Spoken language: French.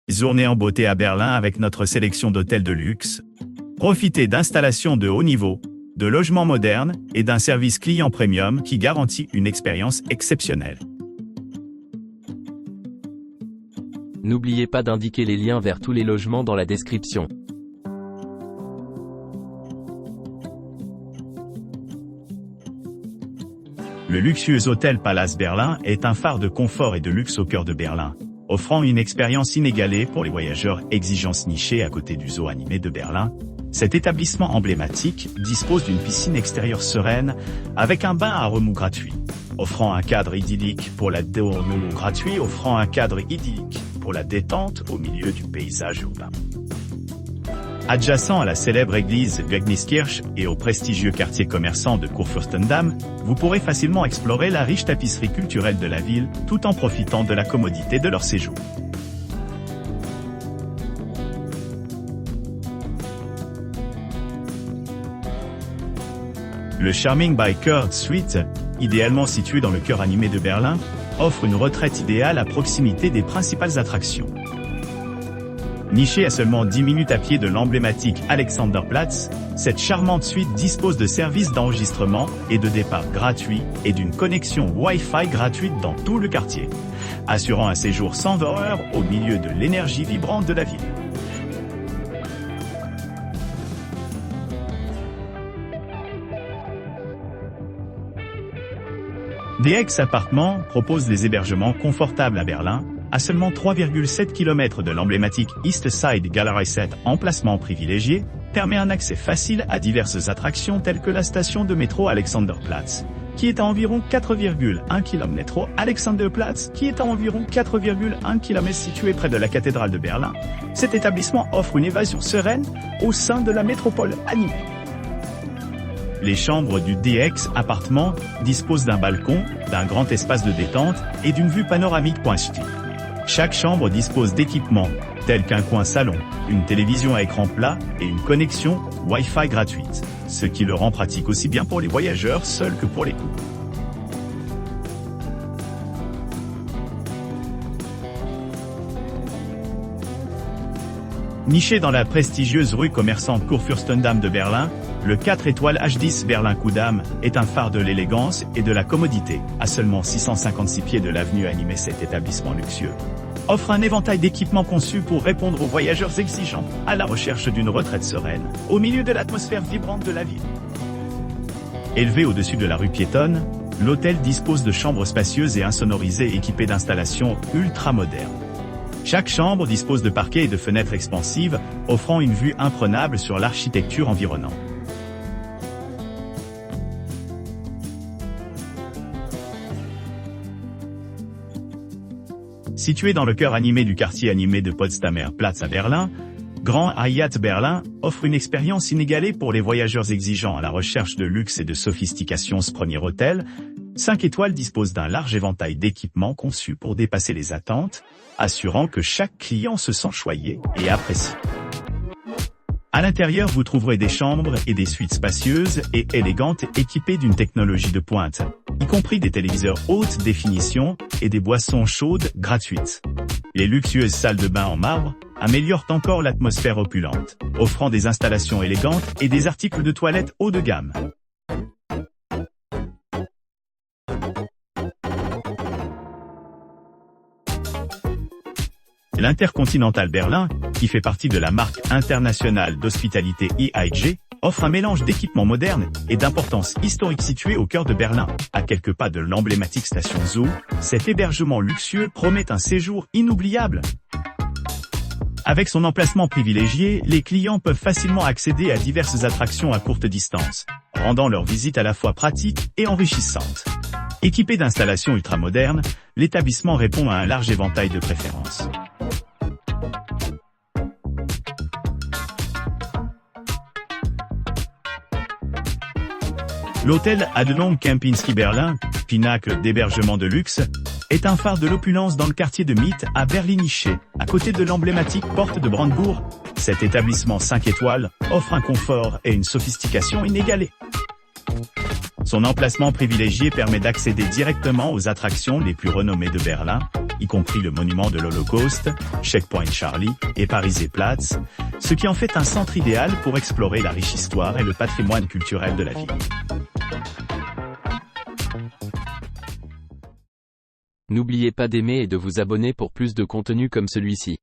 Journée en beauté à Berlin avec notre sélection d'hôtels de luxe. Profitez d'installations de haut niveau, de logements modernes et d'un service client premium qui garantit une expérience exceptionnelle. N'oubliez pas d'indiquer les liens vers tous les logements dans la description. Le luxueux hôtel Palace Berlin est un phare de confort et de luxe au cœur de Berlin, offrant une expérience inégalée pour les voyageurs exigences nichées à côté du zoo animé de Berlin. Cet établissement emblématique dispose d'une piscine extérieure sereine avec un bain à remous gratuit, offrant un cadre idyllique pour la détente au milieu du paysage urbain. Adjacent à la célèbre église Gögniskirche et au prestigieux quartier commerçant de Kurfürstendamm, vous pourrez facilement explorer la riche tapisserie culturelle de la ville, tout en profitant de la commodité de leur séjour. Le Charming by Kurt Suite, idéalement situé dans le cœur animé de Berlin, offre une retraite idéale à proximité des principales attractions. Nichée à seulement 10 minutes à pied de l'emblématique Alexanderplatz, cette charmante suite dispose de services d'enregistrement et de départ gratuits et d'une connexion Wi-Fi gratuite dans tout le quartier, assurant un séjour sans horreur au milieu de l'énergie vibrante de la ville. DX Appartements propose des hébergements confortables à Berlin, à seulement 3,7 km de l'emblématique East Side Gallery 7, emplacement privilégié, permet un accès facile à diverses attractions telles que la station de métro Alexanderplatz, qui est à environ 4,1 km, métro Alexanderplatz, qui est à environ 4,1 km situé près de la cathédrale de Berlin. Cet établissement offre une évasion sereine au sein de la métropole animée. Les chambres du DX Appartement disposent d'un balcon, d'un grand espace de détente et d'une vue panoramique. Chaque chambre dispose d'équipements, tels qu'un coin salon, une télévision à écran plat et une connexion Wi-Fi gratuite, ce qui le rend pratique aussi bien pour les voyageurs seuls que pour les couples. Niché dans la prestigieuse rue commerçante Kurfürstendamm de Berlin, le 4 étoiles H10 Berlin-Kudamm est un phare de l'élégance et de la commodité. À seulement 656 pieds de l'avenue animée, cet établissement luxueux offre un éventail d'équipements conçus pour répondre aux voyageurs exigeants, à la recherche d'une retraite sereine, au milieu de l'atmosphère vibrante de la ville. Élevé au-dessus de la rue piétonne, l'hôtel dispose de chambres spacieuses et insonorisées équipées d'installations ultra-modernes. Chaque chambre dispose de parquets et de fenêtres expansives, offrant une vue imprenable sur l'architecture environnante. Situé dans le cœur animé du quartier animé de Potsdamer Platz à Berlin, Grand Hyatt Berlin offre une expérience inégalée pour les voyageurs exigeants à la recherche de luxe et de sophistication. Ce premier hôtel, 5 étoiles, dispose d'un large éventail d'équipements conçus pour dépasser les attentes, assurant que chaque client se sent choyé et apprécié. À l'intérieur, vous trouverez des chambres et des suites spacieuses et élégantes équipées d'une technologie de pointe, y compris des téléviseurs haute définition et des boissons chaudes gratuites. Les luxueuses salles de bain en marbre améliorent encore l'atmosphère opulente, offrant des installations élégantes et des articles de toilette haut de gamme. L'Intercontinental Berlin, qui fait partie de la marque internationale d'hospitalité IHG, offre un mélange d'équipements modernes et d'importance historique. Situé au cœur de Berlin, à quelques pas de l'emblématique station Zoo, cet hébergement luxueux promet un séjour inoubliable. Avec son emplacement privilégié, les clients peuvent facilement accéder à diverses attractions à courte distance, rendant leur visite à la fois pratique et enrichissante. Équipé d'installations ultramodernes, l'établissement répond à un large éventail de préférences. L'hôtel Adlon Kempinski Berlin, pinacle d'hébergement de luxe, est un phare de l'opulence dans le quartier de Mitte à Berlin-Niché, à côté de l'emblématique porte de Brandebourg. Cet établissement 5 étoiles offre un confort et une sophistication inégalés. Son emplacement privilégié permet d'accéder directement aux attractions les plus renommées de Berlin, y compris le monument de l'Holocauste, Checkpoint Charlie et Paris-Platz, ce qui en fait un centre idéal pour explorer la riche histoire et le patrimoine culturel de la ville. N'oubliez pas d'aimer et de vous abonner pour plus de contenu comme celui-ci.